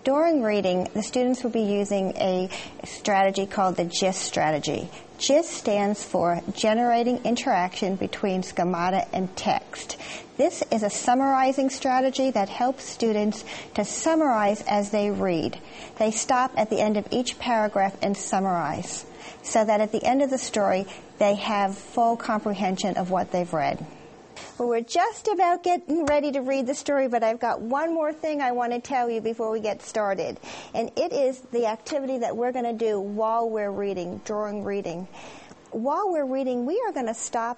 During reading, the students will be using a strategy called the GIST strategy. GIST stands for Generating Interaction Between Schemata and Text. This is a summarizing strategy that helps students to summarize as they read. They stop at the end of each paragraph and summarize, so that at the end of the story, they have full comprehension of what they've read. Well, we're just about getting ready to read the story, but I've got one more thing I want to tell you before we get started. And it is the activity that we're going to do while we're reading, during reading. While we're reading, we are going to stop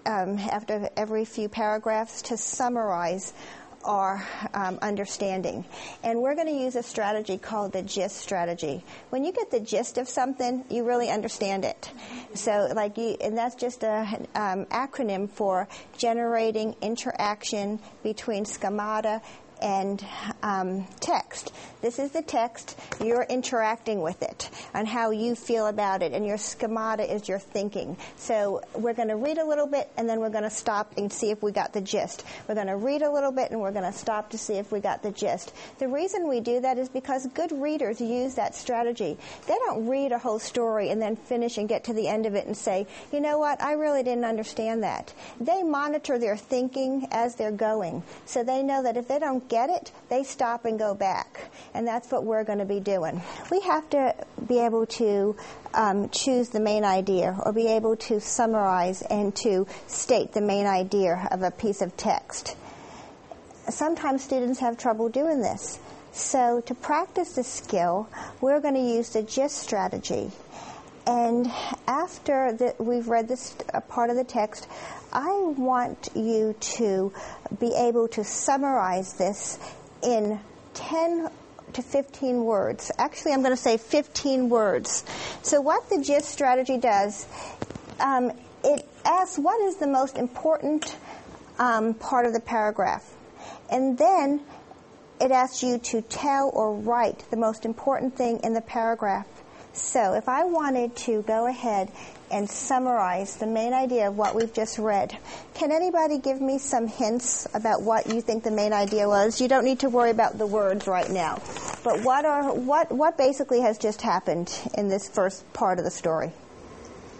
after every few paragraphs to summarize our understanding. And we're going to use a strategy called the GIST strategy. When you get the gist of something, you really understand it. So, and that's just an acronym for Generating Interaction Between Schemata and text. This is the text. You're interacting with it and how you feel about it, and your schemata is your thinking. So we're going to read a little bit, and then we're going to stop and see if we got the gist. We're going to read a little bit, and we're going to stop to see if we got the gist. The reason we do that is because good readers use that strategy. They don't read a whole story and then finish and get to the end of it and say, you know what, I really didn't understand that. They monitor their thinking as they're going, so they know that if they don't get it, they stop and go back. And that's what we're going to be doing. We have to be able to choose the main idea, or be able to summarize and to state the main idea of a piece of text. Sometimes students have trouble doing this. So to practice this skill, we're going to use the GIST strategy. And after we've read this part of the text, I want you to be able to summarize this in 10 to 15 words. Actually, I'm going to say 15 words. So what the GIST strategy does, it asks what is the most important part of the paragraph. And then it asks you to tell or write the most important thing in the paragraph. So if I wanted to go ahead and summarize the main idea of what we've just read, can anybody give me some hints about what you think the main idea was? You don't need to worry about the words right now. But what basically has just happened in this first part of the story?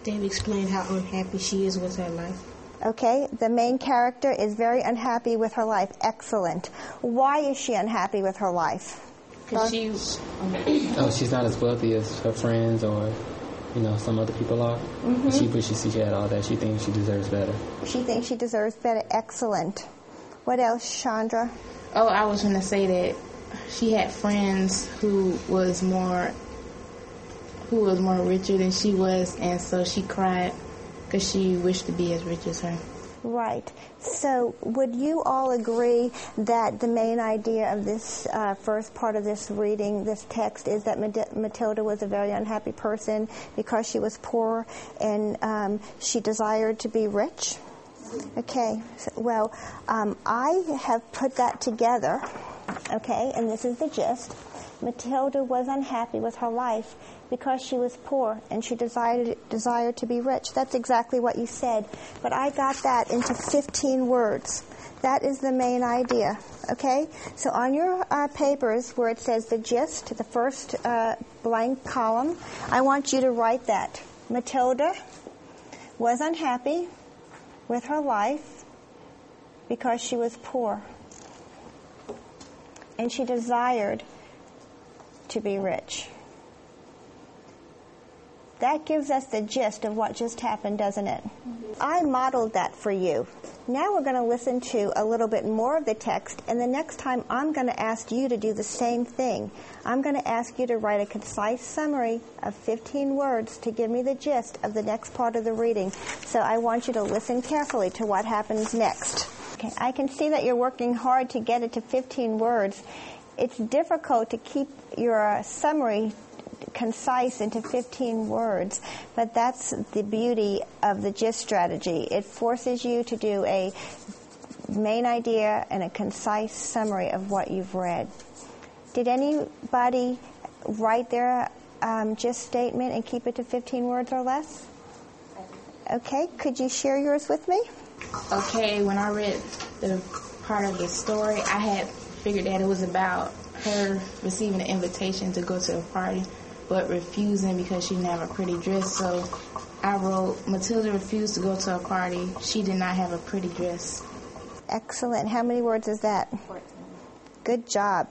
Dave explained how unhappy she is with her life. Okay, the main character is very unhappy with her life. Excellent. Why is she unhappy with her life? Because she's not as wealthy as her friends or, some other people are. Mm-hmm. She wishes she had all that. She thinks she deserves better. She thinks she deserves better. Excellent. What else, Chandra? Oh, I was going to say that she had friends who was more richer than she was, and so she cried because she wished to be as rich as her. Right. So would you all agree that the main idea of this first part of this reading, this text, is that Matilda was a very unhappy person because she was poor and she desired to be rich? Okay. Well, I have put that together, okay, and this is the gist. Matilda was unhappy with her life because she was poor and she desired to be rich. That's exactly what you said. But I got that into 15 words. That is the main idea. Okay? So on your papers where it says the gist, the first blank column, I want you to write that. Matilda was unhappy with her life because she was poor. And she desired to be rich. That gives us the gist of what just happened, doesn't it? Mm-hmm. I modeled that for you. Now we're going to listen to a little bit more of the text, and the next time I'm going to ask you to do the same thing. I'm going to ask you to write a concise summary of 15 words to give me the gist of the next part of the reading. So I want you to listen carefully to what happens next. Okay, I can see that you're working hard to get it to 15 words. It's difficult to keep your summary concise into 15 words, but that's the beauty of the GIST strategy. It forces you to do a main idea and a concise summary of what you've read. Did anybody write their GIST statement and keep it to 15 words or less? Okay, could you share yours with me? Okay, when I read the part of the story, I had figured that it was about her receiving an invitation to go to a party, but refusing because she didn't have a pretty dress. So I wrote, Matilda refused to go to a party. She did not have a pretty dress. Excellent. How many words is that? 14. Good job.